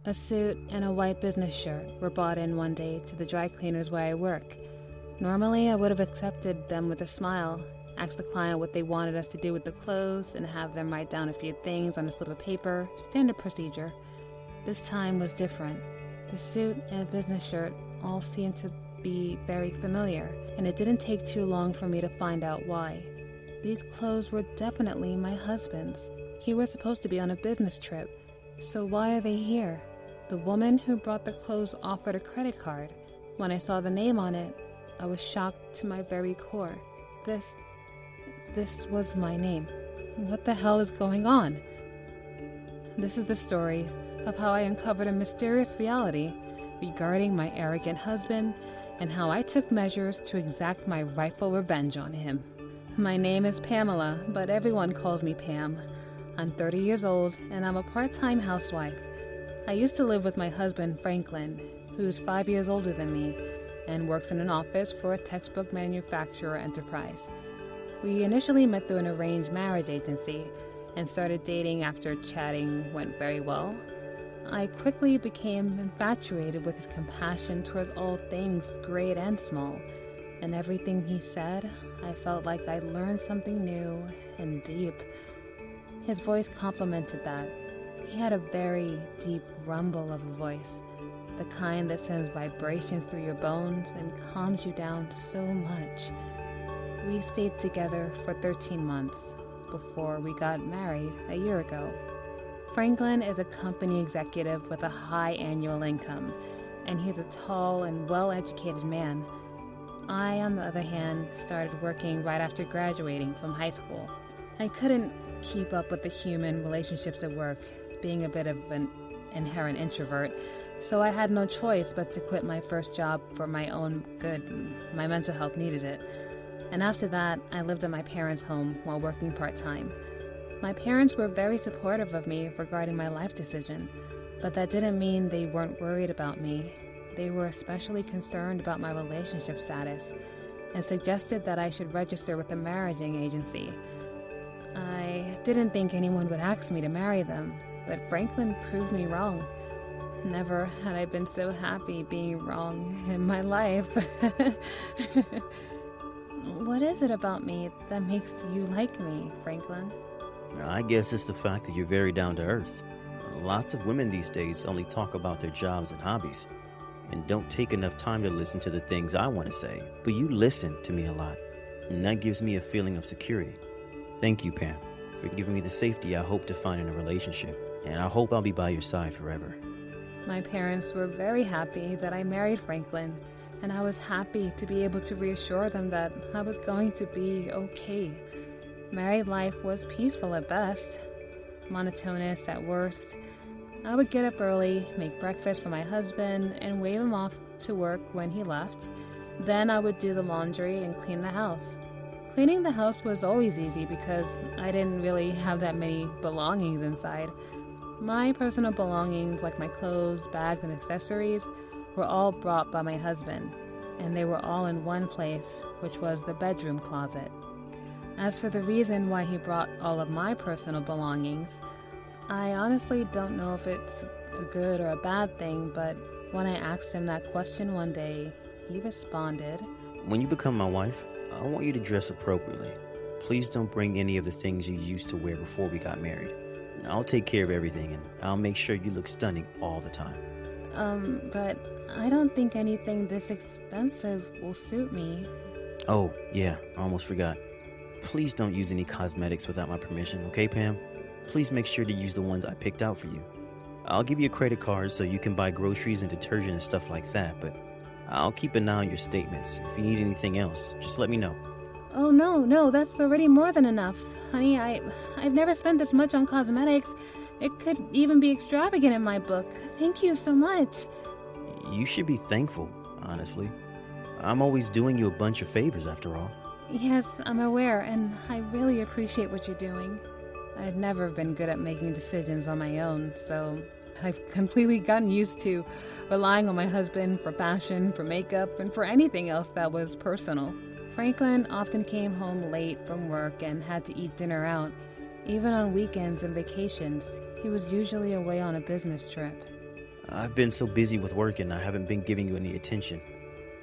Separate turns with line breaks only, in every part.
A suit and a white business shirt were brought in one day to the dry cleaners where I work. Normally, I would have accepted them with a smile, asked the client what they wanted us to do with the clothes, and have them write down a few things on a slip of paper, standard procedure. This time was different. The suit and business shirt all seemed to be very familiar, and it didn't take too long for me to find out why. These clothes were definitely my husband's. He was supposed to be on a business trip, so why are they here? The woman who brought the clothes offered a credit card. When I saw the name on it, I was shocked to my very core. This was my name. What the hell is going on? This is the story of how I uncovered a mysterious reality regarding my arrogant husband and how I took measures to exact my rightful revenge on him. My name is Pamela, but everyone calls me Pam. I'm 30 years old and I'm a part-time housewife. I used to live with my husband, Franklin, who's 5 years older than me and works in an office for a textbook manufacturer enterprise. We initially met through an arranged marriage agency and started dating after chatting went very well. I quickly became infatuated with his compassion towards all things great and small, and everything he said, I felt like I'd learned something new and deep. His voice complemented that. He had a very deep rumble of a voice, the kind that sends vibrations through your bones and calms you down so much. We stayed together for 13 months before we got married a year ago. Franklin is a company executive with a high annual income, and he's a tall and well-educated man. I, on the other hand, started working right after graduating from high school. I couldn't keep up with the human relationships at work, being a bit of an inherent introvert, so I had no choice but to quit my first job for my own good. My mental health needed it. And after that, I lived at my parents' home while working part-time. My parents were very supportive of me regarding my life decision, but that didn't mean they weren't worried about me. They were especially concerned about my relationship status and suggested that I should register with a marrying agency. I didn't think anyone would ask me to marry them, but Franklin proved me wrong. Never had I been so happy being wrong in my life. What is it about me that makes you like me, Franklin?
I guess it's the fact that you're very down to earth. Lots of women these days only talk about their jobs and hobbies and don't take enough time to listen to the things I want to say. But you listen to me a lot, and that gives me a feeling of security. Thank you, Pam, for giving me the safety I hope to find in a relationship, and I hope I'll be by your side forever.
My parents were very happy that I married Franklin, and I was happy to be able to reassure them that I was going to be okay. Married life was peaceful at best, monotonous at worst. I would get up early, make breakfast for my husband, and wave him off to work when he left. Then I would do the laundry and clean the house. Cleaning the house was always easy because I didn't really have that many belongings inside. My personal belongings, like my clothes, bags, and accessories, were all brought by my husband, and they were all in one place, which was the bedroom closet. As for the reason why he brought all of my personal belongings, I honestly don't know if it's a good or a bad thing, but when I asked him that question one day, he responded,
When you become my wife, I want you to dress appropriately. Please don't bring any of the things you used to wear before we got married. I'll take care of everything, and I'll make sure you look stunning all the time.
But I don't think anything this expensive will suit me.
Oh, yeah, I almost forgot. Please don't use any cosmetics without my permission, okay, Pam? Please make sure to use the ones I picked out for you. I'll give you a credit card so you can buy groceries and detergent and stuff like that, but I'll keep an eye on your statements. If you need anything else, just let me know.
Oh, no, that's already more than enough. Honey, I've never spent this much on cosmetics. It could even be extravagant in my book. Thank you so much.
You should be thankful, honestly. I'm always doing you a bunch of favors after all.
Yes, I'm aware, and I really appreciate what you're doing. I've never been good at making decisions on my own, so I've completely gotten used to relying on my husband for fashion, for makeup, and for anything else that was personal. Franklin often came home late from work and had to eat dinner out. Even on weekends and vacations, he was usually away on a business trip.
I've been so busy with work and I haven't been giving you any attention.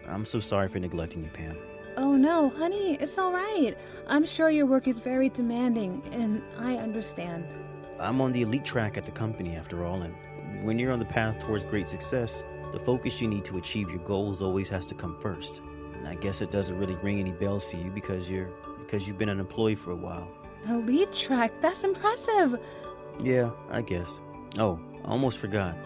I'm so sorry for neglecting you, Pam.
Oh no, honey, it's all right. I'm sure your work is very demanding, and I understand.
I'm on the elite track at the company after all, and when you're on the path towards great success, the focus you need to achieve your goals always has to come first. And I guess it doesn't really ring any bells for you because you've been an employee for a while.
Elite track, that's impressive.
Yeah, I guess. Oh, I almost forgot.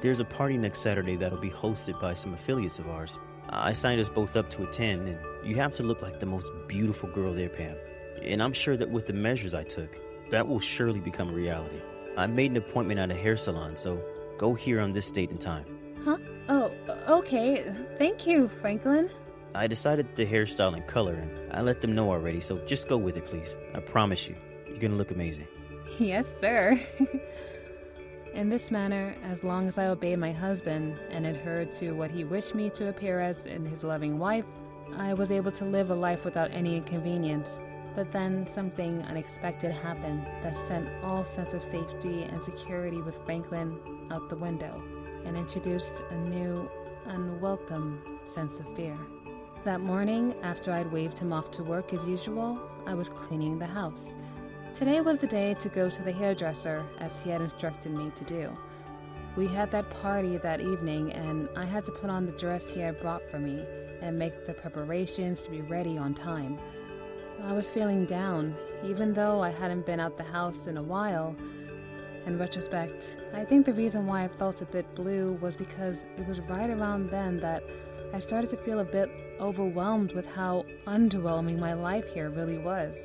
There's a party next Saturday that'll be hosted by some affiliates of ours. I signed us both up to attend, and you have to look like the most beautiful girl there, Pam. And I'm sure that with the measures I took, that will surely become a reality. I made an appointment at a hair salon, so go here on this date and time.
Huh? Oh, okay. Thank you, Franklin.
I decided the hairstyle and color, and I let them know already, so just go with it, please. I promise you, you're gonna look amazing.
Yes, sir. In this manner, as long as I obeyed my husband and adhered to what he wished me to appear as in his loving wife, I was able to live a life without any inconvenience. But then something unexpected happened that sent all sense of safety and security with Franklin out the window and introduced a new, unwelcome sense of fear. That morning, after I'd waved him off to work as usual, I was cleaning the house. Today was the day to go to the hairdresser, as he had instructed me to do. We had that party that evening, and I had to put on the dress he had brought for me and make the preparations to be ready on time. I was feeling down, even though I hadn't been out the house in a while. In retrospect, I think the reason why I felt a bit blue was because it was right around then that I started to feel a bit overwhelmed with how underwhelming my life here really was.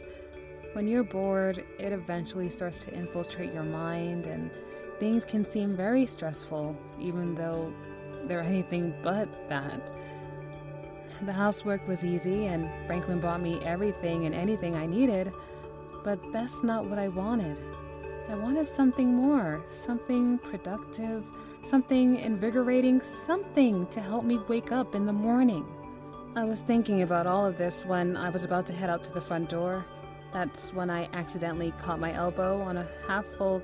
When you're bored, it eventually starts to infiltrate your mind, and things can seem very stressful, even though they're anything but that. The housework was easy, and Franklin brought me everything and anything I needed, but that's not what I wanted. I wanted something more, something productive, something invigorating, something to help me wake up in the morning. I was thinking about all of this when I was about to head out to the front door. That's when I accidentally caught my elbow on a half-full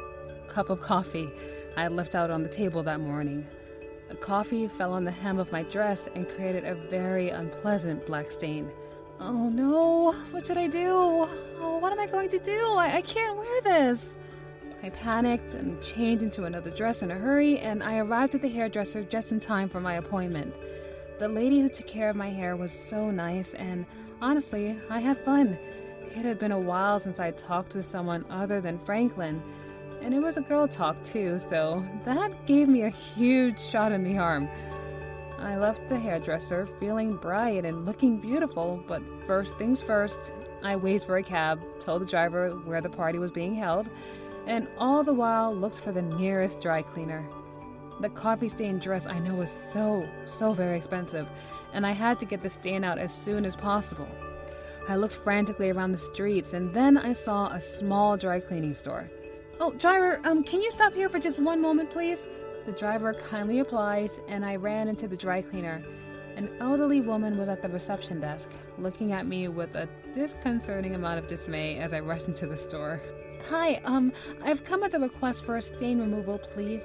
cup of coffee I had left out on the table that morning. The coffee fell on the hem of my dress and created a very unpleasant black stain. Oh no, what should I do? Oh, what am I going to do? I can't wear this. I panicked and changed into another dress in a hurry, and I arrived at the hairdresser just in time for my appointment. The lady who took care of my hair was so nice, and honestly, I had fun. It had been a while since I talked with someone other than Franklin, and it was a girl talk too, so that gave me a huge shot in the arm. I left the hairdresser feeling bright and looking beautiful, but first things first, I waited for a cab, told the driver where the party was being held, and all the while looked for the nearest dry cleaner. The coffee-stained dress I know was so very expensive, and I had to get the stain out as soon as possible. I looked frantically around the streets, and then I saw a small dry cleaning store. Oh, driver, can you stop here for just one moment, please? The driver kindly obliged, and I ran into the dry cleaner. An elderly woman was at the reception desk, looking at me with a disconcerting amount of dismay as I rushed into the store. Hi, I've come with a request for a stain removal, please.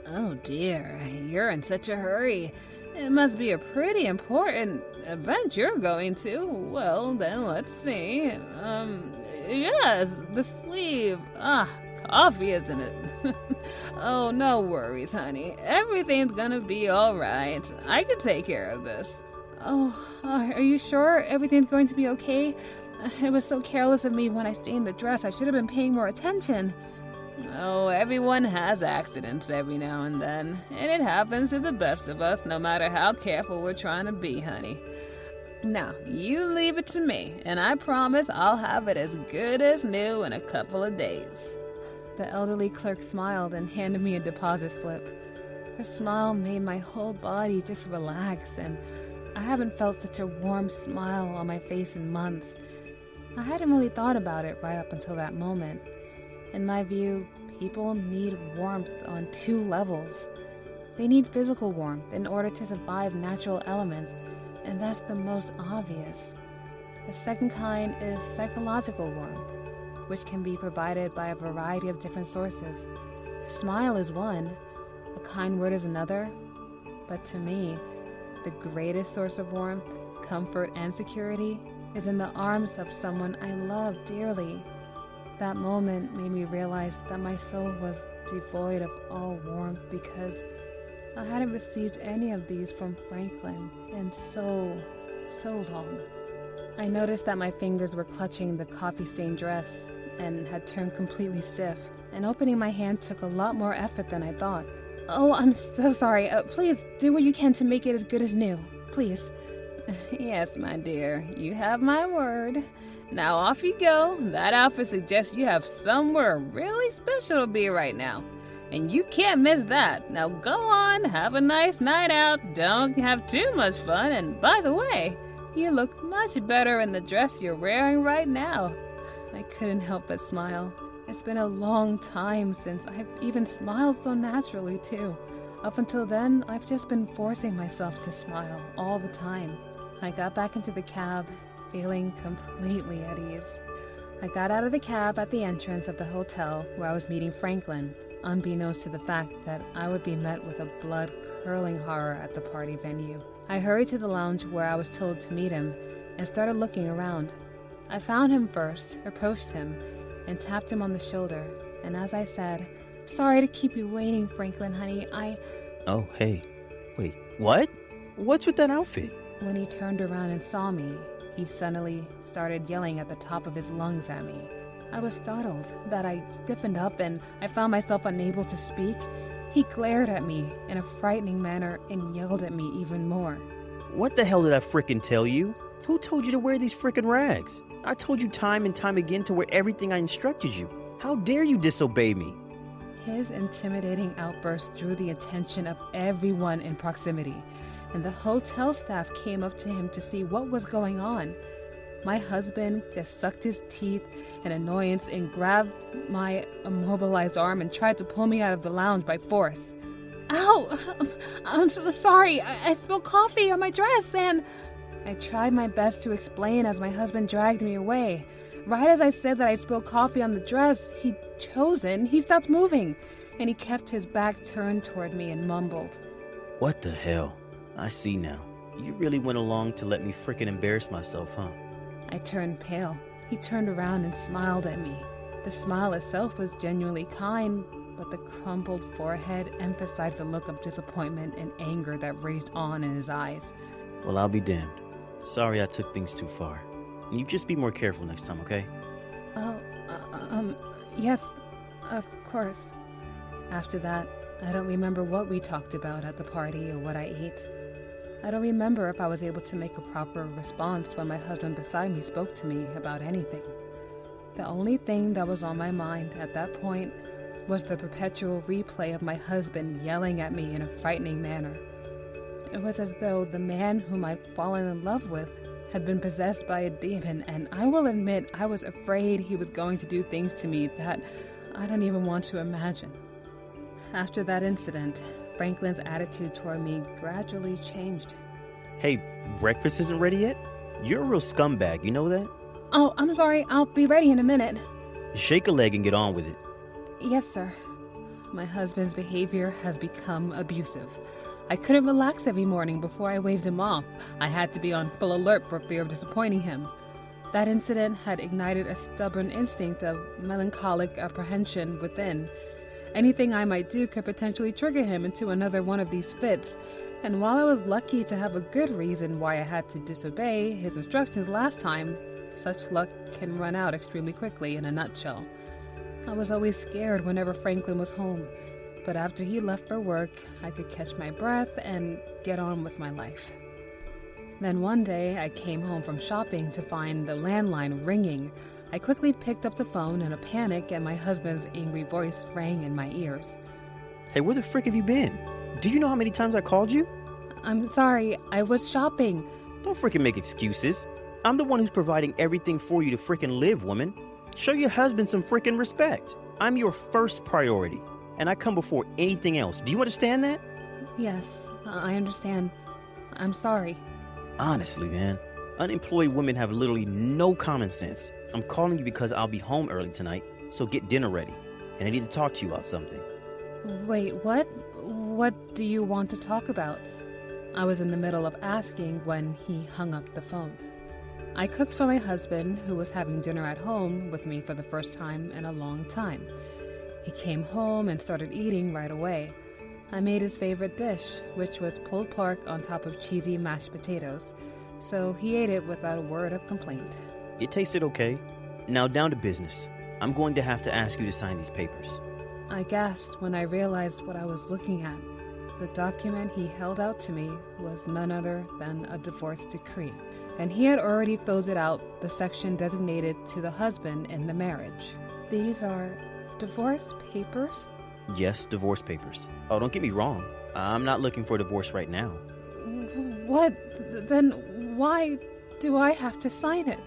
Oh dear, you're in such a hurry. It must be a pretty important event you're going to. Well, then let's see. Yes, the sleeve. Coffee, isn't it? Oh, no worries, honey. Everything's gonna be all right. I can take care of this. Oh, are you sure everything's going to be okay? It was so careless of me when I stained the dress. I should have been paying more attention. Oh, everyone has accidents every now and then, and it happens to the best of us, no matter how careful we're trying to be, honey. Now, you leave it to me, and I promise I'll have it as good as new in a couple of days. The elderly clerk smiled and handed me a deposit slip. Her smile made my whole body just relax, and I haven't felt such a warm smile on my face in months. I hadn't really thought about it right up until that moment. In my view, people need warmth on two levels. They need physical warmth in order to survive natural elements, and that's the most obvious. The second kind is psychological warmth, which can be provided by a variety of different sources. A smile is one. A kind word is another. But to me, the greatest source of warmth, comfort, and security is in the arms of someone I love dearly. That moment made me realize that my soul was devoid of all warmth because I hadn't received any of these from Franklin in so long. I noticed that my fingers were clutching the coffee-stained dress and had turned completely stiff, and opening my hand took a lot more effort than I thought. Oh, I'm so sorry. Please do what you can to make it as good as new. Please. Yes, my dear. You have my word. Now off you go. That outfit suggests you have somewhere really special to be right now. And you can't miss that. Now go on, have a nice night out. Don't have too much fun. And by the way, you look much better in the dress you're wearing right now. I couldn't help but smile. It's been a long time since I've even smiled so naturally, too. Up until then, I've just been forcing myself to smile all the time. I got back into the cab, feeling completely at ease. I got out of the cab at the entrance of the hotel where I was meeting Franklin, unbeknownst to the fact that I would be met with a blood-curdling horror at the party venue. I hurried to the lounge where I was told to meet him and started looking around. I found him first, approached him, and tapped him on the shoulder. And as I said, "Sorry to keep you waiting, Franklin, honey,
Oh, hey. Wait, what? What's with that outfit?
When he turned around and saw me, he suddenly started yelling at the top of his lungs at me. I was startled that I stiffened up and I found myself unable to speak. He glared at me in a frightening manner and yelled at me even more.
What the hell did I frickin' tell you? Who told you to wear these frickin' rags? I told you time and time again to wear everything I instructed you. How dare you disobey me?
His intimidating outburst drew the attention of everyone in proximity, and the hotel staff came up to him to see what was going on. My husband just sucked his teeth in annoyance and grabbed my immobilized arm and tried to pull me out of the lounge by force. Ow! I'm so sorry. I spilled coffee on my dress and... I tried my best to explain as my husband dragged me away. Right as I said that I spilled coffee on the dress he stopped moving, and he kept his back turned toward me and mumbled.
What the hell? I see now. You really went along to let me frickin' embarrass myself, huh?
I turned pale. He turned around and smiled at me. The smile itself was genuinely kind, but the crumpled forehead emphasized the look of disappointment and anger that raged on in his eyes.
Well, I'll be damned. Sorry I took things too far. You just be more careful next time, okay?
Yes, of course. After that, I don't remember what we talked about at the party or what I ate. I don't remember if I was able to make a proper response when my husband beside me spoke to me about anything. The only thing that was on my mind at that point was the perpetual replay of my husband yelling at me in a frightening manner. It was as though the man whom I'd fallen in love with had been possessed by a demon, and I will admit I was afraid he was going to do things to me that I don't even want to imagine. After that incident, Franklin's attitude toward me gradually changed.
Hey, breakfast isn't ready yet? You're a real scumbag, you know that?
Oh, I'm sorry, I'll be ready in a minute.
Shake a leg and get on with it.
Yes, sir. My husband's behavior has become abusive. I couldn't relax every morning before I waved him off. I had to be on full alert for fear of disappointing him. That incident had ignited a stubborn instinct of melancholic apprehension within. Anything I might do could potentially trigger him into another one of these fits, and while I was lucky to have a good reason why I had to disobey his instructions last time, such luck can run out extremely quickly in a nutshell. I was always scared whenever Franklin was home, but after he left for work, I could catch my breath and get on with my life. Then one day, I came home from shopping to find the landline ringing. I quickly picked up the phone in a panic, and my husband's angry voice rang in my ears.
Hey, where the frick have you been? Do you know how many times I called you?
I'm sorry, I was shopping.
Don't frickin' make excuses. I'm the one who's providing everything for you to frickin' live, woman. Show your husband some frickin' respect. I'm your first priority, and I come before anything else. Do you understand that?
Yes, I understand. I'm sorry.
Honestly, man, unemployed women have literally no common sense. I'm calling you because I'll be home early tonight, so get dinner ready, and I need to talk to you about something.
Wait, what? What do you want to talk about? I was in the middle of asking when he hung up the phone. I cooked for my husband, who was having dinner at home with me for the first time in a long time. He came home and started eating right away. I made his favorite dish, which was pulled pork on top of cheesy mashed potatoes, so he ate it without a word of complaint.
It tasted okay. Now down to business. I'm going to have to ask you to sign these papers.
I gasped when I realized what I was looking at. The document he held out to me was none other than a divorce decree, and he had already filled it out, the section designated to the husband in the marriage. These are divorce papers?
Yes, divorce papers. Oh, don't get me wrong. I'm not looking for a divorce right now.
What? Then why do I have to sign it?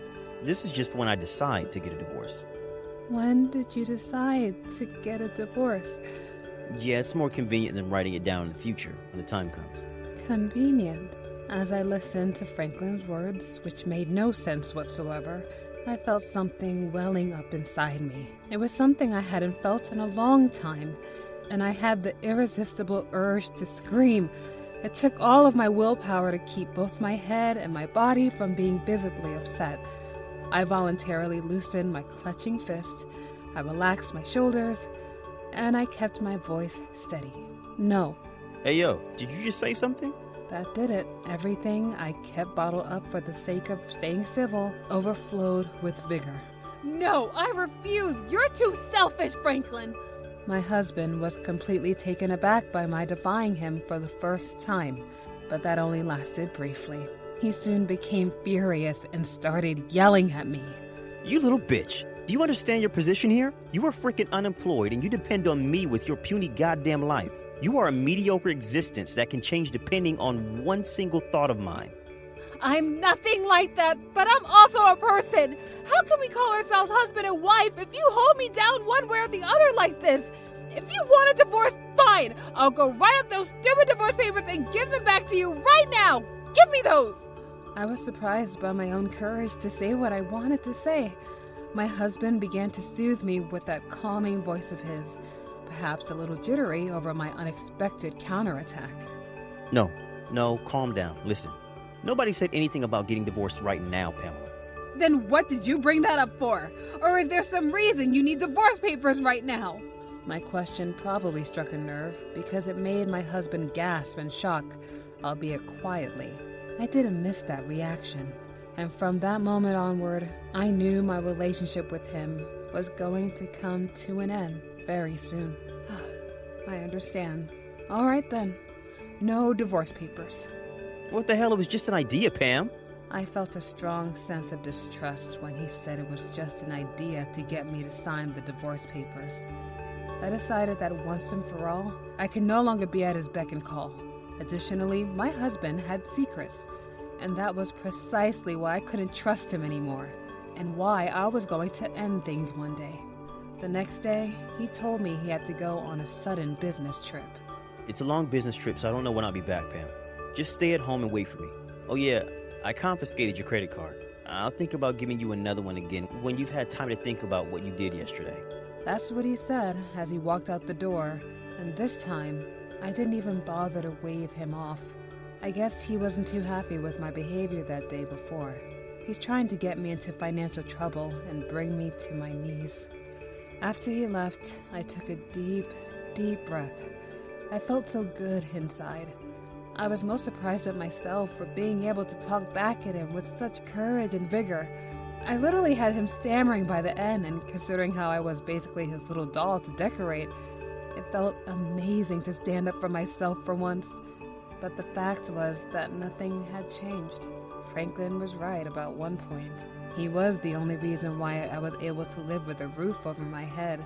This is just when I decide to get a divorce.
When did you decide to get a divorce?
Yeah, it's more convenient than writing it down in the future when the time comes.
Convenient. As I listened to Franklin's words, which made no sense whatsoever, I felt something welling up inside me. It was something I hadn't felt in a long time, and I had the irresistible urge to scream. It took all of my willpower to keep both my head and my body from being visibly upset. I voluntarily loosened my clutching fist, I relaxed my shoulders, and I kept my voice steady. No.
Hey yo, did you just say something?
That did it. Everything I kept bottled up for the sake of staying civil overflowed with vigor. No, I refuse! You're too selfish, Franklin! My husband was completely taken aback by my defying him for the first time, but that only lasted briefly. He soon became furious and started yelling at me.
You little bitch. Do you understand your position here? You are freaking unemployed and you depend on me with your puny goddamn life. You are a mediocre existence that can change depending on one single thought of mine.
I'm nothing like that, but I'm also a person. How can we call ourselves husband and wife if you hold me down one way or the other like this? If you want a divorce, fine. I'll go write up those stupid divorce papers and give them back to you right now. Give me those. I was surprised by my own courage to say what I wanted to say. My husband began to soothe me with that calming voice of his, perhaps a little jittery over my unexpected counterattack.
No, calm down. Listen, nobody said anything about getting divorced right now, Pamela.
Then what did you bring that up for? Or is there some reason you need divorce papers right now? My question probably struck a nerve because it made my husband gasp in shock, albeit quietly. I didn't miss that reaction. And from that moment onward, I knew my relationship with him was going to come to an end very soon. I understand. All right then. No divorce papers.
What the hell? It was just an idea, Pam.
I felt a strong sense of distrust when he said it was just an idea to get me to sign the divorce papers. I decided that once and for all, I could no longer be at his beck and call. Additionally, my husband had secrets, and that was precisely why I couldn't trust him anymore, and why I was going to end things one day. The next day, he told me he had to go on a sudden business trip.
It's a long business trip, so I don't know when I'll be back, Pam. Just stay at home and wait for me. Oh yeah, I confiscated your credit card. I'll think about giving you another one again when you've had time to think about what you did yesterday.
That's what he said as he walked out the door, and this time, I didn't even bother to wave him off. I guess he wasn't too happy with my behavior that day before. He's trying to get me into financial trouble and bring me to my knees. After he left, I took a deep, deep breath. I felt so good inside. I was most surprised at myself for being able to talk back at him with such courage and vigor. I literally had him stammering by the end, and considering how I was basically his little doll to decorate, it felt amazing to stand up for myself for once. But the fact was that nothing had changed. Franklin was right about one point. He was the only reason why I was able to live with a roof over my head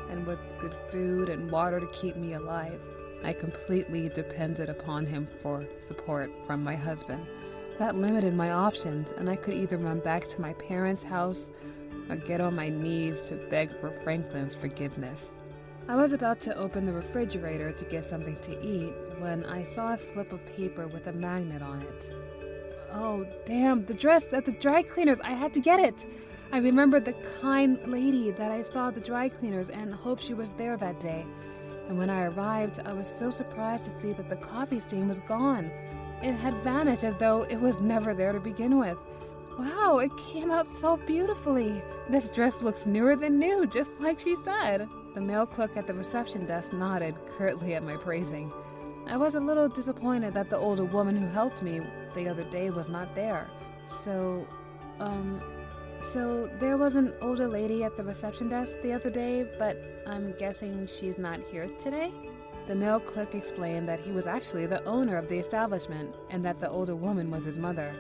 and with good food and water to keep me alive. I completely depended upon him for support from my husband. That limited my options, and I could either run back to my parents' house or get on my knees to beg for Franklin's forgiveness. I was about to open the refrigerator to get something to eat when I saw a slip of paper with a magnet on it. Oh, damn, the dress at the dry cleaners. I had to get it. I remembered the kind lady that I saw at the dry cleaners and hoped she was there that day. And when I arrived, I was so surprised to see that the coffee stain was gone. It had vanished as though it was never there to begin with. Wow, it came out so beautifully. This dress looks newer than new, just like she said. The male clerk at the reception desk nodded curtly at my praising. I was a little disappointed that the older woman who helped me the other day was not there. So there was an older lady at the reception desk the other day, but I'm guessing she's not here today? The male clerk explained that he was actually the owner of the establishment and that the older woman was his mother.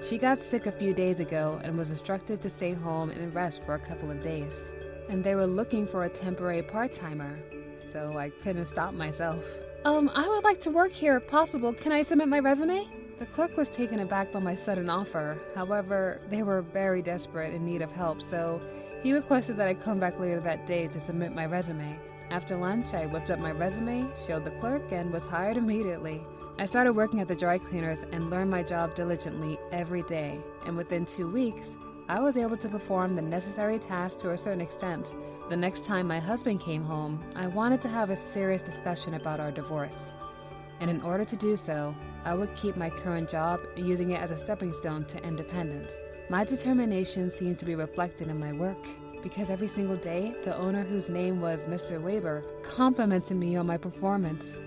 She got sick a few days ago and was instructed to stay home and rest for a couple of days. And they were looking for a temporary part-timer, so I couldn't stop myself. I would like to work here if possible. Can I submit my resume? The clerk was taken aback by my sudden offer. However, they were very desperate in need of help, so he requested that I come back later that day to submit my resume. After lunch, I whipped up my resume, showed the clerk, and was hired immediately. I started working at the dry cleaners and learned my job diligently every day, and within 2 weeks, I was able to perform the necessary tasks to a certain extent. The next time my husband came home, I wanted to have a serious discussion about our divorce. And in order to do so, I would keep my current job, using it as a stepping stone to independence. My determination seemed to be reflected in my work, because every single day, the owner, whose name was Mr. Weber, complimented me on my performance.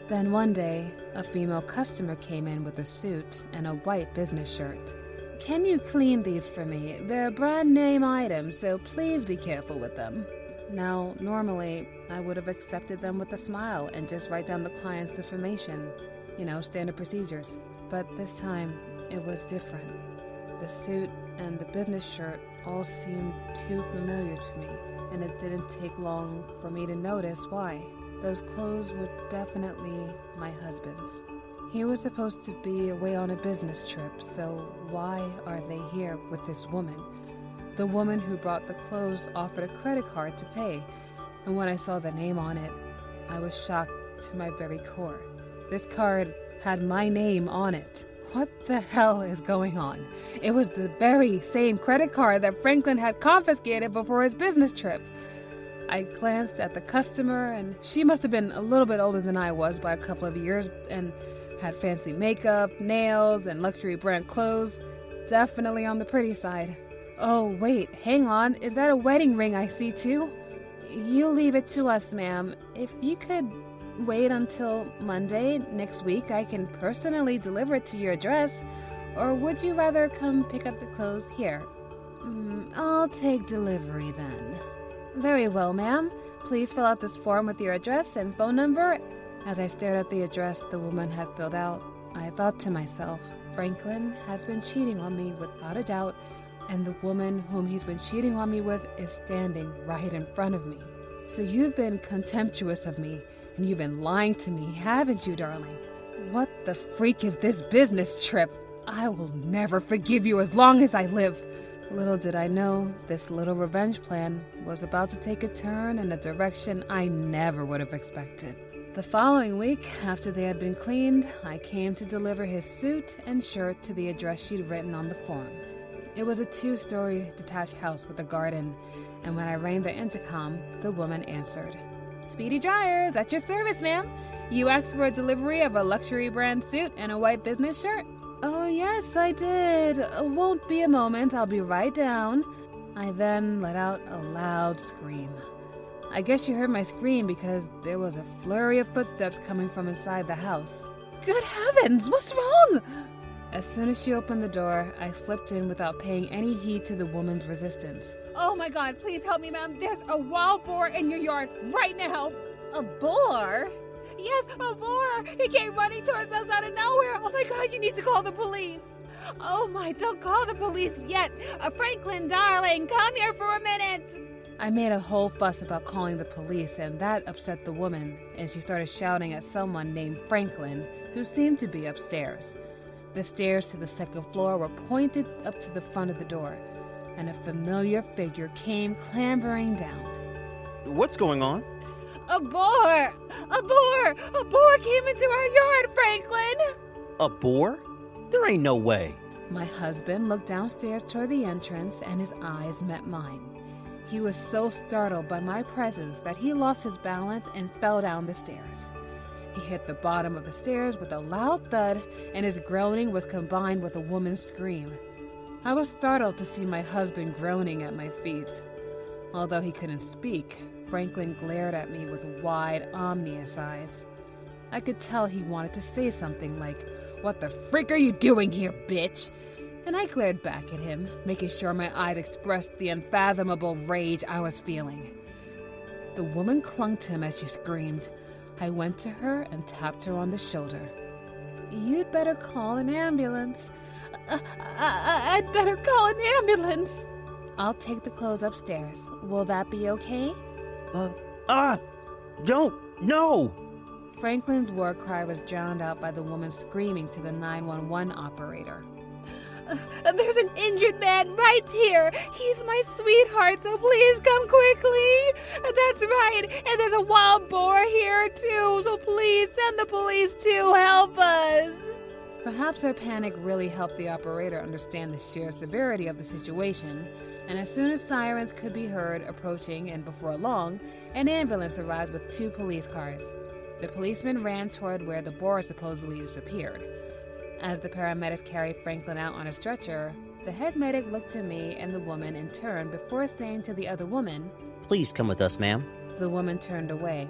Then one day, a female customer came in with a suit and a white business shirt. "Can you clean these for me? They're brand name items, so please be careful with them." Now, normally, I would have accepted them with a smile and just write down the client's information, standard procedures. But this time, it was different. The suit and the business shirt all seemed too familiar to me, and it didn't take long for me to notice why. Those clothes were definitely my husband's. He was supposed to be away on a business trip, so why are they here with this woman? The woman who brought the clothes offered a credit card to pay, and when I saw the name on it, I was shocked to my very core. This card had my name on it. What the hell is going on? It was the very same credit card that Franklin had confiscated before his business trip. I glanced at the customer, and she must have been a little bit older than I was by a couple of years, and had fancy makeup, nails, and luxury brand clothes. Definitely on the pretty side. Oh, wait, hang on. Is that a wedding ring I see too? You leave it to us, ma'am. If you could wait until Monday next week, I can personally deliver it to your address. Or would you rather come pick up the clothes here? I'll take delivery then. Very well, ma'am. Please fill out this form with your address and phone number. As I stared at the address the woman had filled out, I thought to myself, Franklin has been cheating on me without a doubt, and the woman whom he's been cheating on me with is standing right in front of me. So you've been contemptuous of me, and you've been lying to me, haven't you, darling? What the freak is this business trip? I will never forgive you as long as I live. Little did I know, this little revenge plan was about to take a turn in a direction I never would have expected. The following week, after they had been cleaned, I came to deliver his suit and shirt to the address she'd written on the form. It was a 2-story detached house with a garden, and when I rang the intercom, the woman answered. "Speedy Dryers, at your service, ma'am. You asked for a delivery of a luxury brand suit and a white business shirt?" "Oh, yes, I did. Won't be a moment. I'll be right down." I then let out a loud scream. I guess you heard my scream because there was a flurry of footsteps coming from inside the house. "Good heavens, what's wrong?" As soon as she opened the door, I slipped in without paying any heed to the woman's resistance. "Oh my God, please help me, ma'am. There's a wild boar in your yard right now." "A boar?" "Yes, a boar. He came running towards us out of nowhere. Oh my God, you need to call the police." "Oh my, don't call the police yet. Franklin, darling, come here for a minute." I made a whole fuss about calling the police, and that upset the woman, and she started shouting at someone named Franklin, who seemed to be upstairs. The stairs to the second floor were pointed up to the front of the door, and a familiar figure came clambering down.
What's going on?
"A boar! A boar! A boar came into our yard, Franklin!"
A boar? There ain't no way.
My husband looked downstairs toward the entrance, and his eyes met mine. He was so startled by my presence that he lost his balance and fell down the stairs. He hit the bottom of the stairs with a loud thud, and his groaning was combined with a woman's scream. I was startled to see my husband groaning at my feet. Although he couldn't speak, Franklin glared at me with wide, ominous eyes. I could tell he wanted to say something like, "What the frick are you doing here, bitch?" And I glared back at him, making sure my eyes expressed the unfathomable rage I was feeling. The woman clung to him as she screamed. I went to her and tapped her on the shoulder. "You'd better call an ambulance. I'd better call an ambulance." "I'll take the clothes upstairs. Will that be okay?"
Don't, no!
Franklin's war cry was drowned out by the woman screaming to the 911 operator. "There's an injured man right here. He's my sweetheart, so please come quickly. That's right, and there's a wild boar here too, so please send the police to help us." Perhaps her panic really helped the operator understand the sheer severity of the situation, and as soon as sirens could be heard approaching, and before long, an ambulance arrived with 2 police cars. The policeman ran toward where the boar supposedly disappeared. As the paramedics carried Franklin out on a stretcher, the head medic looked to me and the woman in turn before saying to the other woman,
Please come with us, ma'am.
The woman turned away.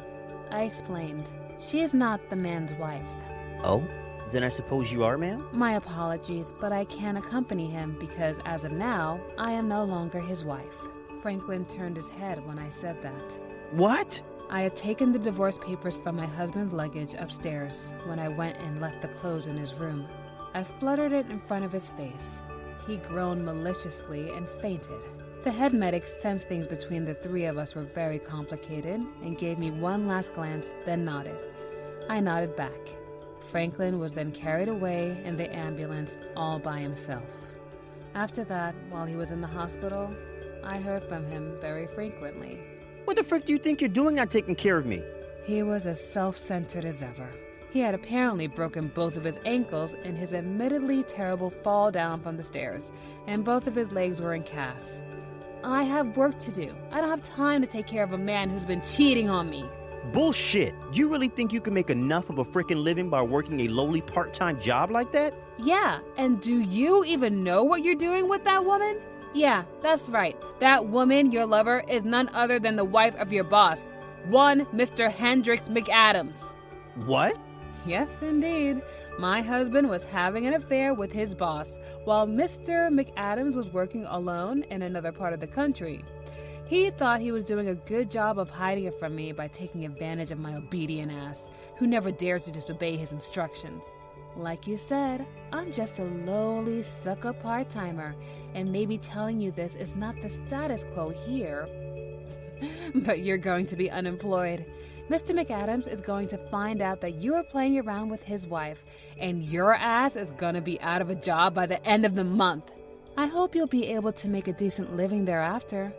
I explained, "She is not the man's wife."
Oh? Then I suppose you are, ma'am?
"My apologies, but I can't accompany him because as of now, I am no longer his wife." Franklin turned his head when I said that.
What?
I had taken the divorce papers from my husband's luggage upstairs when I went and left the clothes in his room. I fluttered it in front of his face. He groaned maliciously and fainted. The head medic sensed things between the 3 of us were very complicated and gave me one last glance, then nodded. I nodded back. Franklin was then carried away in the ambulance all by himself. After that, while he was in the hospital, I heard from him very frequently.
What the frick do you think you're doing not taking care of me?
He was as self-centered as ever. He had apparently broken both of his ankles in his admittedly terrible fall down from the stairs, and both of his legs were in casts. I have work to do. I don't have time to take care of a man who's been cheating on me.
Bullshit! You really think you can make enough of a frickin' living by working a lowly part-time job like that?
Yeah, and do you even know what you're doing with that woman? Yeah, that's right. That woman, your lover, is none other than the wife of your boss, one Mr. Hendricks McAdams.
What?
Yes, indeed. My husband was having an affair with his boss, while Mr. McAdams was working alone in another part of the country. He thought he was doing a good job of hiding it from me by taking advantage of my obedient ass, who never dared to disobey his instructions. Like you said, I'm just a lowly sucker part-timer, and maybe telling you this is not the status quo here. But you're going to be unemployed. Mr. McAdams is going to find out that you are playing around with his wife, and your ass is going to be out of a job by the end of the month. I hope you'll be able to make a decent living thereafter.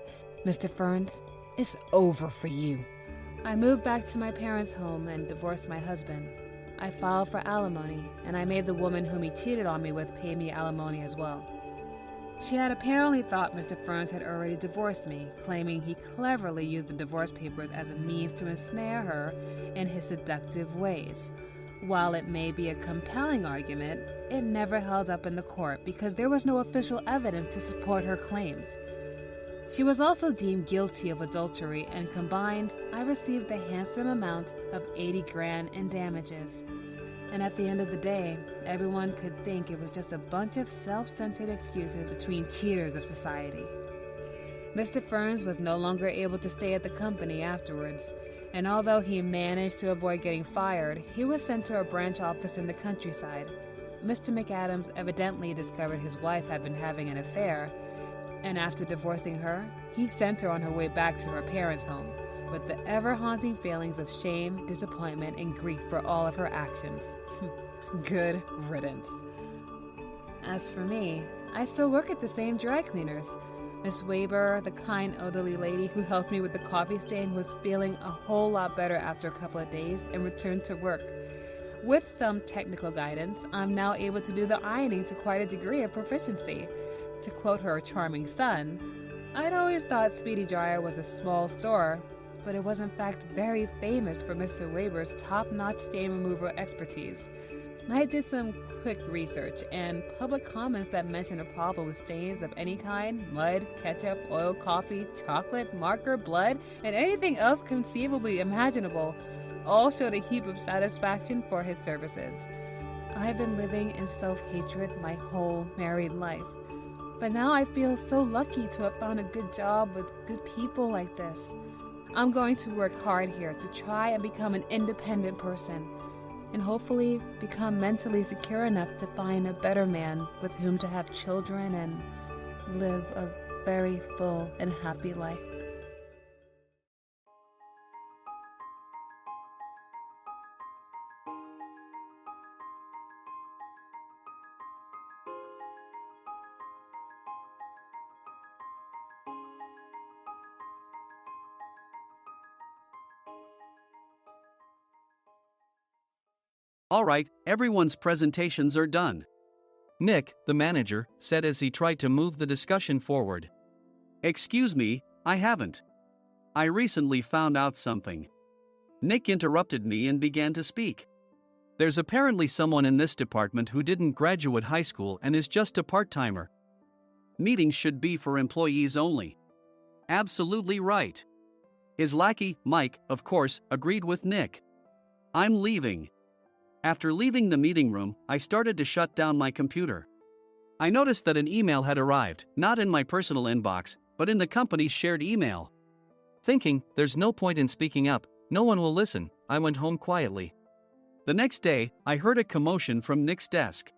Mr. Ferns, it's over for you. I moved back to my parents' home and divorced my husband. I filed for alimony, and I made the woman whom he cheated on me with pay me alimony as well. She had apparently thought Mr. Ferns had already divorced me, claiming he cleverly used the divorce papers as a means to ensnare her in his seductive ways. While it may be a compelling argument, it never held up in the court because there was no official evidence to support her claims. She was also deemed guilty of adultery, and combined, I received the handsome amount of $80,000 in damages. And at the end of the day, everyone could think it was just a bunch of self-centered excuses between cheaters of society. Mr. Ferns was no longer able to stay at the company afterwards, and although he managed to avoid getting fired, he was sent to a branch office in the countryside. Mr. McAdams evidently discovered his wife had been having an affair, and after divorcing her, he sent her on her way back to her parents' home, with the ever-haunting feelings of shame, disappointment, and grief for all of her actions. Good riddance. As for me, I still work at the same dry cleaners. Miss Weber, the kind elderly lady who helped me with the coffee stain, was feeling a whole lot better after a couple of days and returned to work. With some technical guidance, I'm now able to do the ironing to quite a degree of proficiency. To quote her charming son, I'd always thought Speedy Dryer was a small store, but it was in fact very famous for Mr. Weber's top-notch stain removal expertise. I did some quick research, and public comments that mentioned a problem with stains of any kind, mud, ketchup, oil, coffee, chocolate, marker, blood, and anything else conceivably imaginable, all showed a heap of satisfaction for his services. I've been living in self-hatred my whole married life, but now I feel so lucky to have found a good job with good people like this. I'm going to work hard here to try and become an independent person, and hopefully become mentally secure enough to find a better man with whom to have children and live a very full and happy life.
All right, everyone's presentations are done. Nick, the manager, said as he tried to move the discussion forward. Excuse me, I haven't. I recently found out something. Nick interrupted me and began to speak. There's apparently someone in this department who didn't graduate high school and is just a part-timer. Meetings should be for employees only. Absolutely right. His lackey, Mike, of course, agreed with Nick. I'm leaving. After leaving the meeting room, I started to shut down my computer. I noticed that an email had arrived, not in my personal inbox, but in the company's shared email. Thinking, there's no point in speaking up, no one will listen, I went home quietly. The next day, I heard a commotion from Nick's desk.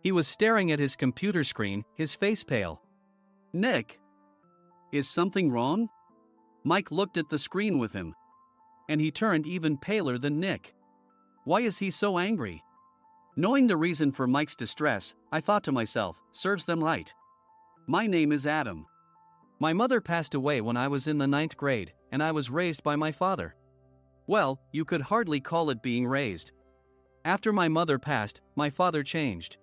He was staring at his computer screen, his face pale. Nick! Is something wrong? Mike looked at the screen with him. And he turned even paler than Nick. Why is he so angry? Knowing the reason for Mike's distress, I thought to myself, serves them right. My name is Adam. My mother passed away when I was in the 9th grade, and I was raised by my father. Well, you could hardly call it being raised. After my mother passed, my father changed.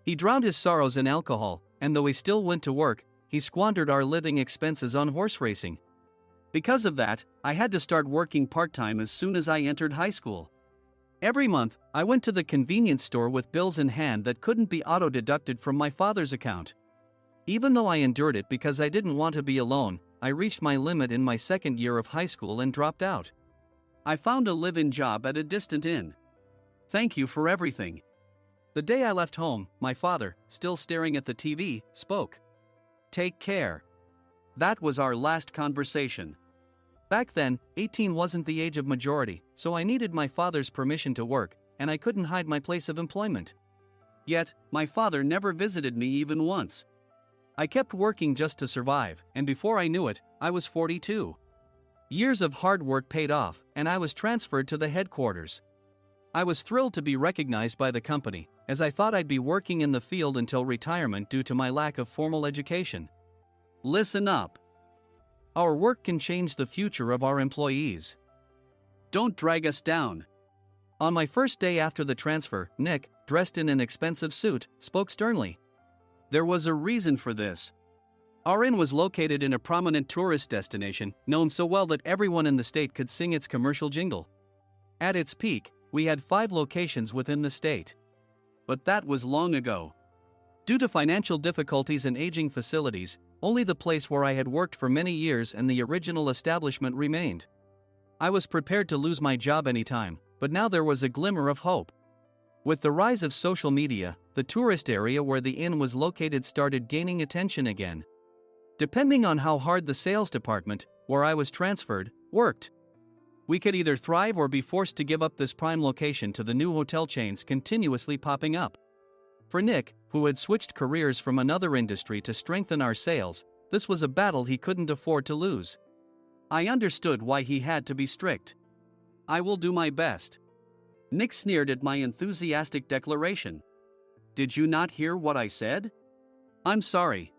He drowned his sorrows in alcohol, and though he still went to work, he squandered our living expenses on horse racing. Because of that, I had to start working part-time as soon as I entered high school. Every month, I went to the convenience store with bills in hand that couldn't be auto-deducted from my father's account. Even though I endured it because I didn't want to be alone, I reached my limit in my second year of high school and dropped out. I found a live-in job at a distant inn. Thank you for everything. The day I left home, my father, still staring at the TV, spoke. Take care. That was our last conversation. Back then, 18 wasn't the age of majority, so I needed my father's permission to work, and I couldn't hide my place of employment. Yet, my father never visited me even once. I kept working just to survive, and before I knew it, I was 42. Years of hard work paid off, and I was transferred to the headquarters. I was thrilled to be recognized by the company, as I thought I'd be working in the field until retirement due to my lack of formal education. Listen up. Our work can change the future of our employees. Don't drag us down. On my first day after the transfer, Nick, dressed in an expensive suit, spoke sternly. There was a reason for this. Our inn was located in a prominent tourist destination, known so well that everyone in the state could sing its commercial jingle. At its peak, we had 5 locations within the state. But that was long ago. Due to financial difficulties and aging facilities, only the place where I had worked for many years and the original establishment remained. I was prepared to lose my job anytime, but now there was a glimmer of hope. With the rise of social media, the tourist area where the inn was located started gaining attention again. Depending on how hard the sales department, where I was transferred, worked. We could either thrive or be forced to give up this prime location to the new hotel chains continuously popping up. For Nick, who had switched careers from another industry to strengthen our sales, this was a battle he couldn't afford to lose. I understood why he had to be strict. I will do my best. Nick sneered at my enthusiastic declaration. Did you not hear what I said? I'm sorry.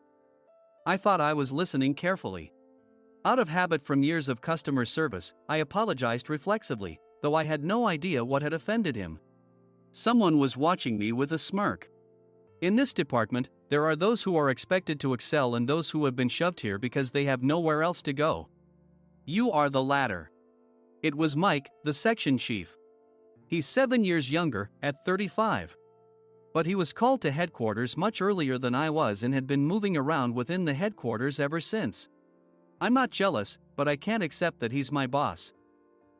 I thought I was listening carefully. Out of habit from years of customer service, I apologized reflexively, though I had no idea what had offended him. Someone was watching me with a smirk. In this department, there are those who are expected to excel and those who have been shoved here because they have nowhere else to go. You are the latter. It was Mike, the section chief. He's 7 years younger, at 35. But he was called to headquarters much earlier than I was and had been moving around within the headquarters ever since. I'm not jealous, but I can't accept that he's my boss.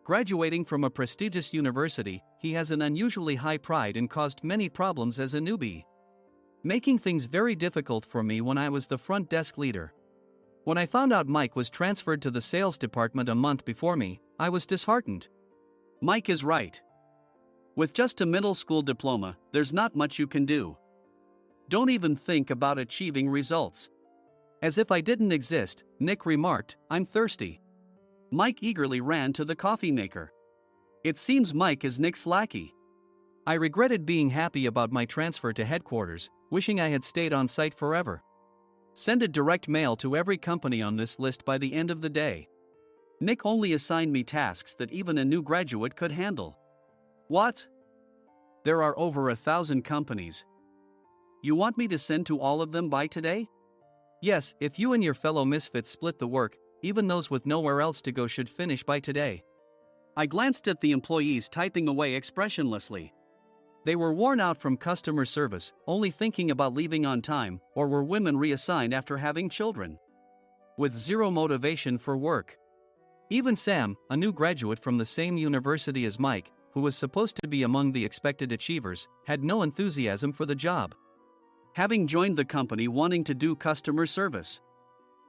Graduating from a prestigious university, he has an unusually high pride and caused many problems as a newbie, making things very difficult for me when I was the front desk leader. When I found out Mike was transferred to the sales department a month before me, I was disheartened. Mike is right. With just a middle school diploma, there's not much you can do. Don't even think about achieving results. As if I didn't exist, Nick remarked, "I'm thirsty." Mike eagerly ran to the coffee maker. It seems Mike is Nick's lackey. I regretted being happy about my transfer to headquarters, wishing I had stayed on site forever. Send a direct mail to every company on this list by the end of the day. Nick only assigned me tasks that even a new graduate could handle. What? There are over 1,000 companies. You want me to send to all of them by today? Yes, if you and your fellow misfits split the work, even those with nowhere else to go should finish by today. I glanced at the employees typing away expressionlessly. They were worn out from customer service, only thinking about leaving on time, or were women reassigned after having children, with zero motivation for work. Even Sam, a new graduate from the same university as Mike, who was supposed to be among the expected achievers, had no enthusiasm for the job, having joined the company wanting to do customer service.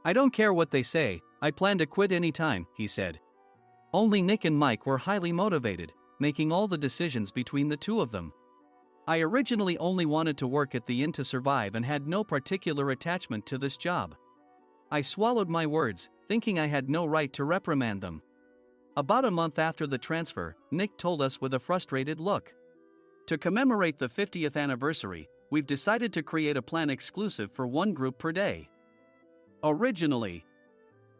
"I don't care what they say, I plan to quit any time," he said. Only Nick and Mike were highly motivated, making all the decisions between the two of them. I originally only wanted to work at the inn to survive and had no particular attachment to this job. I swallowed my words, thinking I had no right to reprimand them. About a month after the transfer, Nick told us with a frustrated look, "To commemorate the 50th anniversary, we've decided to create a plan exclusive for one group per day." Originally,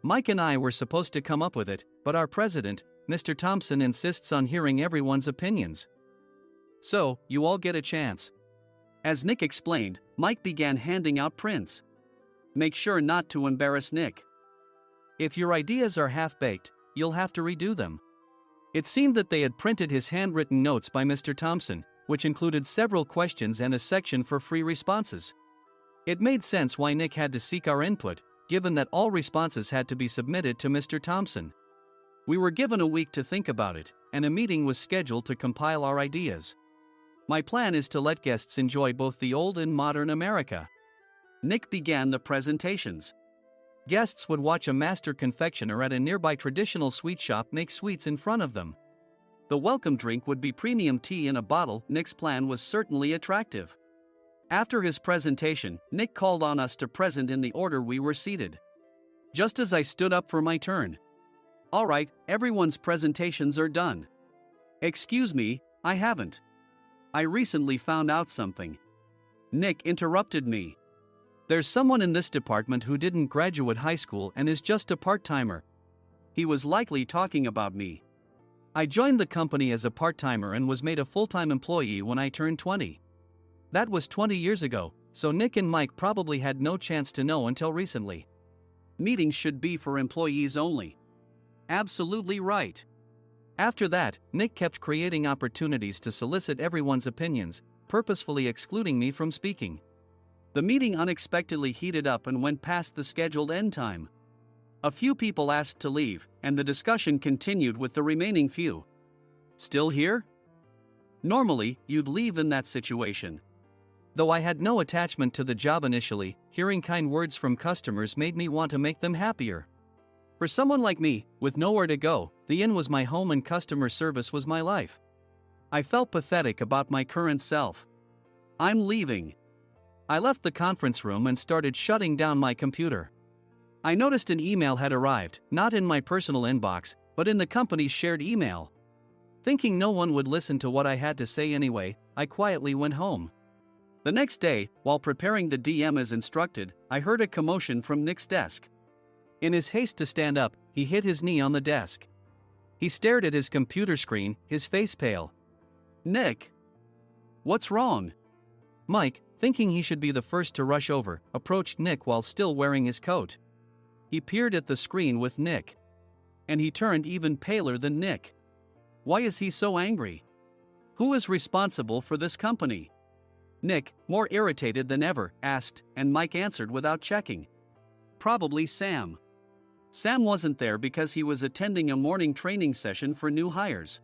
Mike and I were supposed to come up with it, but our president, Mr. Thompson, insists on hearing everyone's opinions. "So, you all get a chance." As Nick explained, Mike began handing out prints. "Make sure not to embarrass Nick. If your ideas are half-baked, you'll have to redo them." It seemed that they had printed his handwritten notes by Mr. Thompson, which included several questions and a section for free responses. It made sense why Nick had to seek our input, given that all responses had to be submitted to Mr. Thompson. We were given a week to think about it, and a meeting was scheduled to compile our ideas. My plan is to let guests enjoy both the old and modern America. Nick began the presentations. Guests would watch a master confectioner at a nearby traditional sweet shop make sweets in front of them. The welcome drink would be premium tea in a bottle. Nick's plan was certainly attractive. After his presentation, Nick called on us to present in the order we were seated. Just as I stood up for my turn. "All right, everyone's presentations are done." "Excuse me, I haven't. I recently found out something." Nick interrupted me. "There's someone in this department who didn't graduate high school and is just a part-timer." He was likely talking about me. I joined the company as a part-timer and was made a full-time employee when I turned 20. That was 20 years ago, so Nick and Mike probably had no chance to know until recently. Meetings should be for employees only. Absolutely right. After that, Nick kept creating opportunities to solicit everyone's opinions, purposefully excluding me from speaking. The meeting unexpectedly heated up and went past the scheduled end time. A few people asked to leave, and the discussion continued with the remaining few. "Still here?" Normally, you'd leave in that situation. Though I had no attachment to the job initially, hearing kind words from customers made me want to make them happier. For someone like me, with nowhere to go, the inn was my home and customer service was my life. I felt pathetic about my current self. "I'm leaving." I left the conference room and started shutting down my computer. I noticed an email had arrived, not in my personal inbox, but in the company's shared email. Thinking no one would listen to what I had to say anyway, I quietly went home. The next day, while preparing the DM as instructed, I heard a commotion from Nick's desk. In his haste to stand up, he hit his knee on the desk. He stared at his computer screen, his face pale. "Nick? What's wrong?" "Mike, thinking he should be the first to rush over, approached Nick while still wearing his coat. He peered at the screen with Nick. And he turned even paler than Nick. Why is he so angry? Who is responsible for this company? Nick, more irritated than ever, asked, and Mike answered without checking. Probably Sam. Sam wasn't there because he was attending a morning training session for new hires.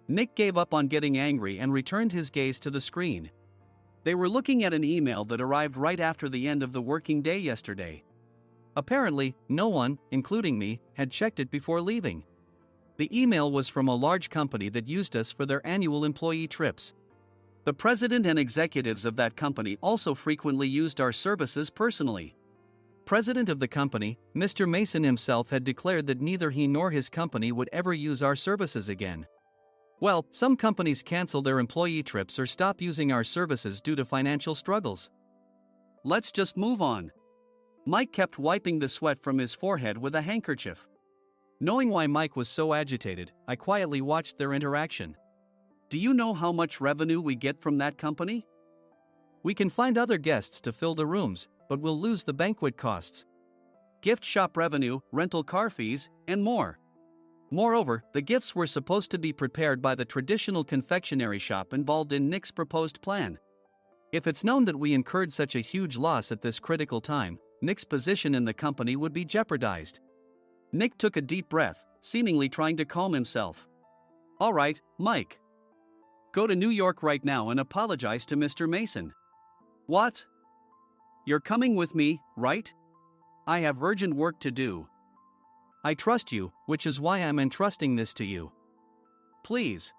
Nick gave up on getting angry and returned his gaze to the screen. They were looking at an email that arrived right after the end of the working day yesterday. Apparently, no one, including me, had checked it before leaving. The email was from a large company that used us for their annual employee trips. The president and executives of that company also frequently used our services personally. President of the company, Mr. Mason himself, had declared that neither he nor his company would ever use our services again. Well, some companies cancel their employee trips or stop using our services due to financial struggles. Let's just move on. Mike kept wiping the sweat from his forehead with a handkerchief. Knowing why Mike was so agitated, I quietly watched their interaction. Do you know how much revenue we get from that company? We can find other guests to fill the rooms, but we'll lose the banquet costs, gift shop revenue, rental car fees, and more. Moreover, the gifts were supposed to be prepared by the traditional confectionery shop involved in Nick's proposed plan. If it's known that we incurred such a huge loss at this critical time, Nick's position in the company would be jeopardized. Nick took a deep breath, seemingly trying to calm himself. All right, Mike. Go to New York right now and apologize to Mr. Mason. What? You're coming with me, right? I have urgent work to do. I trust you, which is why I'm entrusting this to you. Please.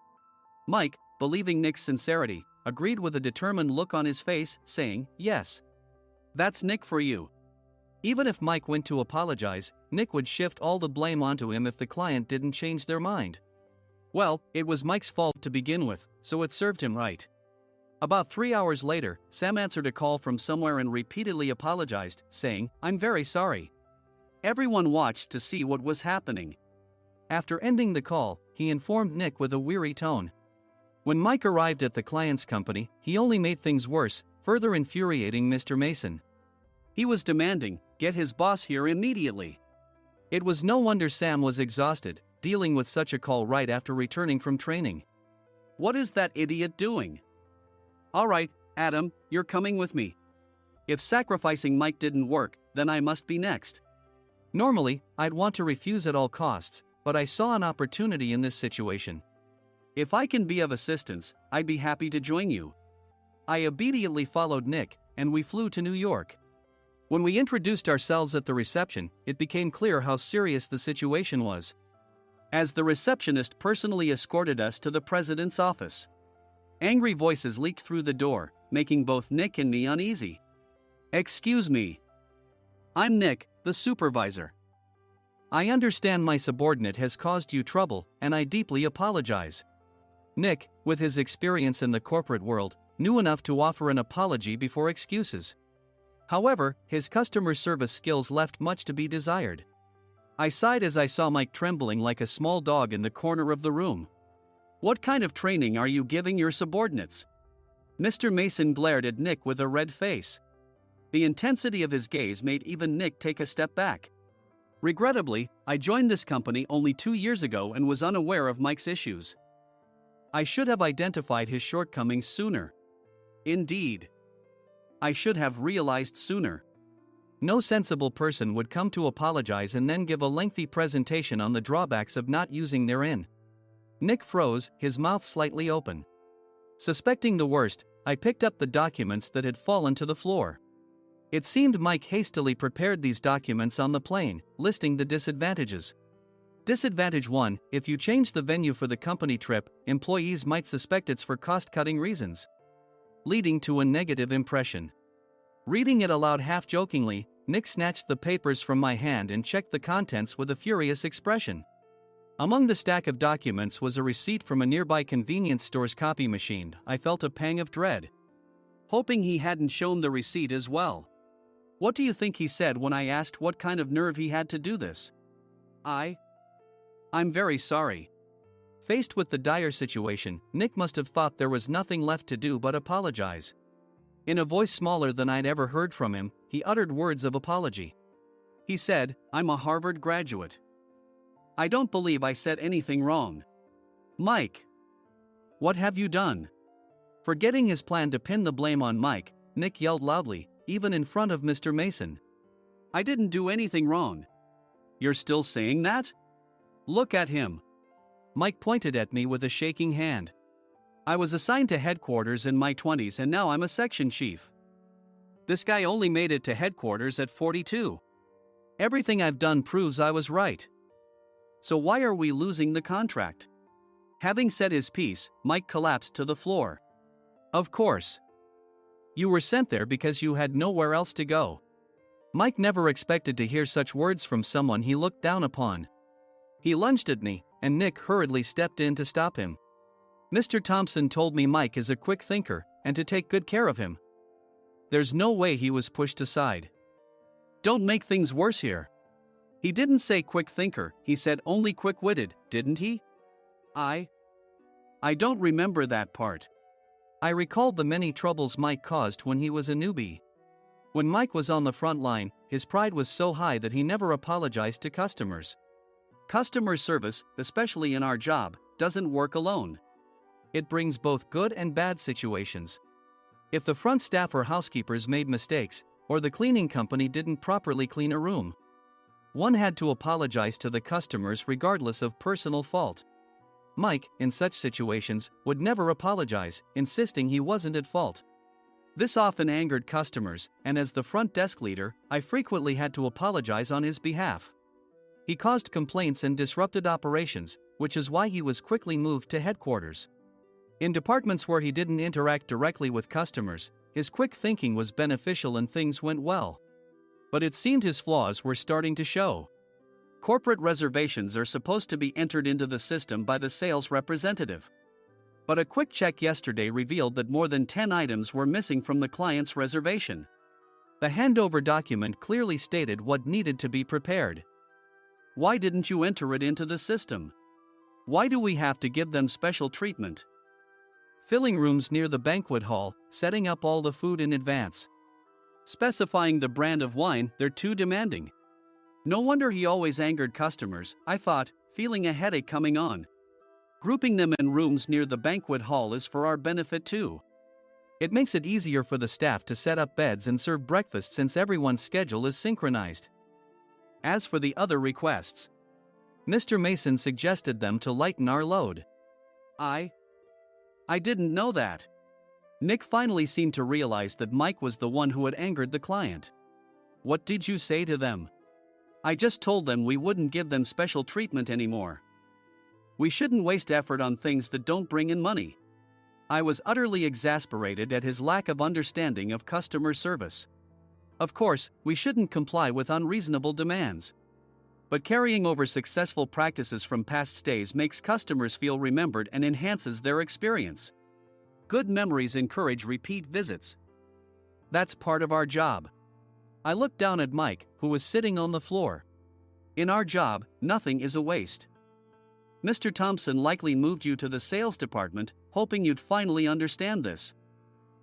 Mike, believing Nick's sincerity, agreed with a determined look on his face, saying, yes. That's Nick for you. Even if Mike went to apologize, Nick would shift all the blame onto him if the client didn't change their mind. Well, it was Mike's fault to begin with, so it served him right. About 3 hours later, Sam answered a call from somewhere and repeatedly apologized, saying, I'm very sorry. Everyone watched to see what was happening. After ending the call, he informed Nick with a weary tone. When Mike arrived at the client's company, he only made things worse, further infuriating Mr. Mason. He was demanding, get his boss here immediately. It was no wonder Sam was exhausted, dealing with such a call right after returning from training. What is that idiot doing? All right, Adam, you're coming with me. If sacrificing Mike didn't work, then I must be next. Normally, I'd want to refuse at all costs, but I saw an opportunity in this situation. If I can be of assistance, I'd be happy to join you. I immediately followed Nick, and we flew to New York. When we introduced ourselves at the reception, it became clear how serious the situation was. As the receptionist personally escorted us to the president's office. Angry voices leaked through the door, making both Nick and me uneasy. Excuse me. I'm Nick, the supervisor. I understand my subordinate has caused you trouble, and I deeply apologize. Nick, with his experience in the corporate world, knew enough to offer an apology before excuses. However, his customer service skills left much to be desired. I sighed as I saw Mike trembling like a small dog in the corner of the room. What kind of training are you giving your subordinates? Mr. Mason glared at Nick with a red face. The intensity of his gaze made even Nick take a step back. Regrettably, I joined this company only 2 years ago and was unaware of Mike's issues. I should have identified his shortcomings sooner. Indeed. I should have realized sooner. No sensible person would come to apologize and then give a lengthy presentation on the drawbacks of not using their in. Nick froze, his mouth slightly open. Suspecting the worst, I picked up the documents that had fallen to the floor. It seemed Mike hastily prepared these documents on the plane, listing the disadvantages. Disadvantage 1: if you change the venue for the company trip, employees might suspect it's for cost-cutting reasons, leading to a negative impression. Reading it aloud half-jokingly, Nick snatched the papers from my hand and checked the contents with a furious expression. Among the stack of documents was a receipt from a nearby convenience store's copy machine. I felt a pang of dread, hoping he hadn't shown the receipt as well. What do you think he said when I asked what kind of nerve he had to do this? I'm very sorry. Faced with the dire situation, Nick must have thought there was nothing left to do but apologize. In a voice smaller than I'd ever heard from him, he uttered words of apology. He said, "I'm a Harvard graduate. I don't believe I said anything wrong." "Mike! What have you done?" Forgetting his plan to pin the blame on Mike, Nick yelled loudly, even in front of Mr. Mason. "I didn't do anything wrong." "You're still saying that?" "Look at him." Mike pointed at me with a shaking hand. "I was assigned to headquarters in my 20s and now I'm a section chief. This guy only made it to headquarters at 42. Everything I've done proves I was right. So why are we losing the contract?" Having said his piece, Mike collapsed to the floor. "Of course. You were sent there because you had nowhere else to go." Mike never expected to hear such words from someone he looked down upon. He lunged at me, and Nick hurriedly stepped in to stop him. "Mr. Thompson told me Mike is a quick thinker, and to take good care of him." There's no way he was pushed aside. "Don't make things worse here." "He didn't say quick thinker, he said only quick-witted, didn't he?" I don't remember that part." I recalled the many troubles Mike caused when he was a newbie. When Mike was on the front line, his pride was so high that he never apologized to customers. Customer service, especially in our job, doesn't work alone. It brings both good and bad situations. If the front staff or housekeepers made mistakes, or the cleaning company didn't properly clean a room, one had to apologize to the customers regardless of personal fault. Mike, in such situations, would never apologize, insisting he wasn't at fault. This often angered customers, and as the front desk leader, I frequently had to apologize on his behalf. He caused complaints and disrupted operations, which is why he was quickly moved to headquarters. In departments where he didn't interact directly with customers, his quick thinking was beneficial and things went well. But it seemed his flaws were starting to show. Corporate reservations are supposed to be entered into the system by the sales representative. But a quick check yesterday revealed that more than 10 items were missing from the client's reservation. The handover document clearly stated what needed to be prepared. Why didn't you enter it into the system? Why do we have to give them special treatment? Filling rooms near the banquet hall, setting up all the food in advance. Specifying the brand of wine, they're too demanding. No wonder he always angered customers, I thought, feeling a headache coming on. Grouping them in rooms near the banquet hall is for our benefit too. It makes it easier for the staff to set up beds and serve breakfast since everyone's schedule is synchronized. As for the other requests, Mr. Mason suggested them to lighten our load. I didn't know that. Nick finally seemed to realize that Mike was the one who had angered the client. What did you say to them? I just told them we wouldn't give them special treatment anymore. We shouldn't waste effort on things that don't bring in money. I was utterly exasperated at his lack of understanding of customer service. Of course, we shouldn't comply with unreasonable demands. But carrying over successful practices from past stays makes customers feel remembered and enhances their experience. Good memories encourage repeat visits. That's part of our job. I looked down at Mike, who was sitting on the floor. In our job, nothing is a waste. Mr. Thompson likely moved you to the sales department, hoping you'd finally understand this.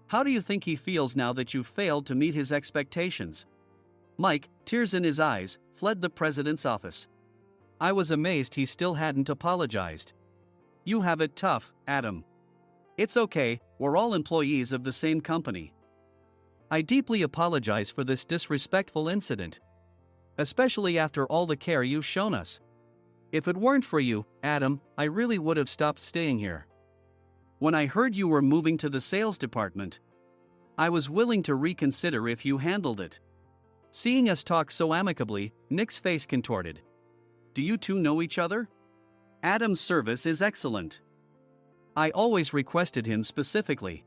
How do you think he feels now that you failed to meet his expectations? Mike, tears in his eyes, fled the president's office. I was amazed he still hadn't apologized. You have it tough, Adam. It's okay, we're all employees of the same company. I deeply apologize for this disrespectful incident. Especially after all the care you've shown us. If it weren't for you, Adam, I really would have stopped staying here. When I heard you were moving to the sales department, I was willing to reconsider if you handled it. Seeing us talk so amicably, Nick's face contorted. Do you two know each other? Adam's service is excellent. I always requested him specifically.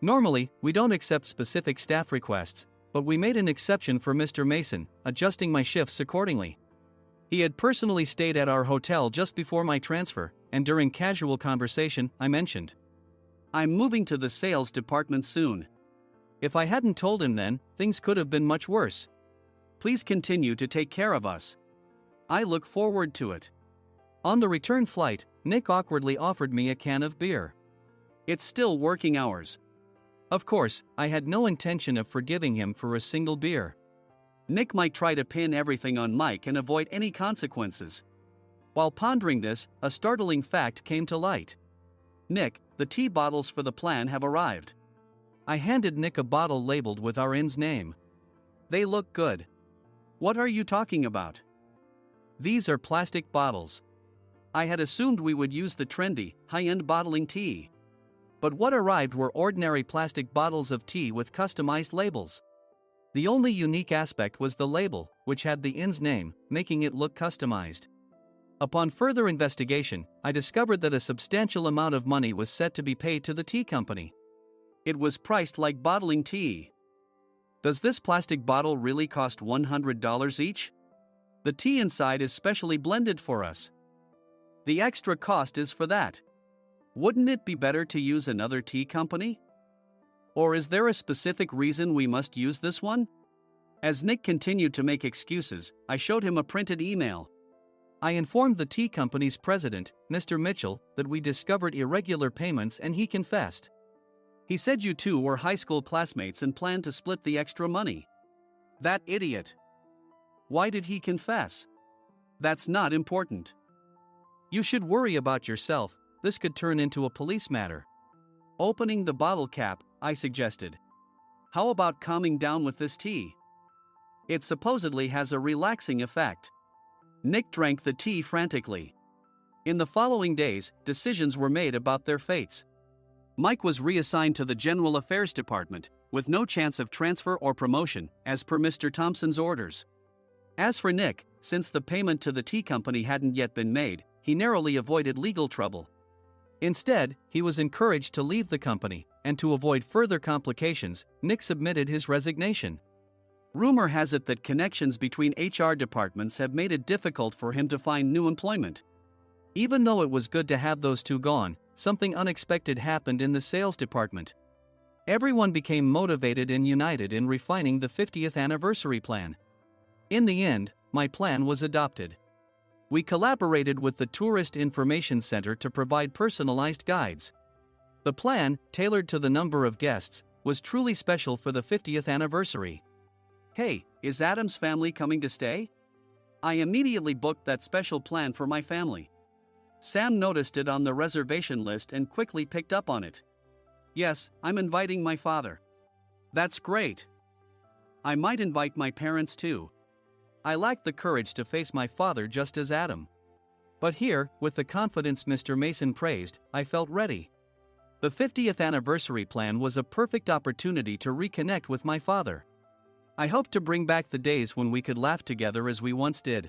Normally, we don't accept specific staff requests, but we made an exception for Mr. Mason, adjusting my shifts accordingly. He had personally stayed at our hotel just before my transfer, and during casual conversation, I mentioned, I'm moving to the sales department soon. If I hadn't told him then, things could have been much worse. Please continue to take care of us. I look forward to it. On the return flight, Nick awkwardly offered me a can of beer. It's still working hours. Of course, I had no intention of forgiving him for a single beer. Nick might try to pin everything on Mike and avoid any consequences. While pondering this, a startling fact came to light. Nick, the tea bottles for the plan have arrived. I handed Nick a bottle labeled with our inn's name. They look good. What are you talking about? These are plastic bottles. I had assumed we would use the trendy, high-end bottling tea. But what arrived were ordinary plastic bottles of tea with customized labels. The only unique aspect was the label, which had the inn's name, making it look customized. Upon further investigation, I discovered that a substantial amount of money was set to be paid to the tea company. It was priced like bottling tea. Does this plastic bottle really cost $100 each? The tea inside is specially blended for us. The extra cost is for that. Wouldn't it be better to use another tea company? Or is there a specific reason we must use this one? As Nick continued to make excuses, I showed him a printed email. I informed the tea company's president, Mr. Mitchell, that we discovered irregular payments and he confessed. He said you two were high school classmates and planned to split the extra money. That idiot. Why did he confess? That's not important. You should worry about yourself, this could turn into a police matter. Opening the bottle cap, I suggested. How about calming down with this tea? It supposedly has a relaxing effect. Nick drank the tea frantically. In the following days, decisions were made about their fates. Mike was reassigned to the General Affairs Department, with no chance of transfer or promotion, as per Mr. Thompson's orders. As for Nick, since the payment to the tea company hadn't yet been made, he narrowly avoided legal trouble. Instead, he was encouraged to leave the company, and to avoid further complications, Nick submitted his resignation. Rumor has it that connections between HR departments have made it difficult for him to find new employment. Even though it was good to have those two gone, something unexpected happened in the sales department. Everyone became motivated and united in refining the 50th anniversary plan. In the end, my plan was adopted. We collaborated with the Tourist Information Center to provide personalized guides. The plan, tailored to the number of guests, was truly special for the 50th anniversary. Hey, is Adam's family coming to stay? I immediately booked that special plan for my family. Sam noticed it on the reservation list and quickly picked up on it. Yes, I'm inviting my father. That's great. I might invite my parents too. I lacked the courage to face my father just as Adam. But here, with the confidence Mr. Mason praised, I felt ready. The 50th anniversary plan was a perfect opportunity to reconnect with my father. I hoped to bring back the days when we could laugh together as we once did.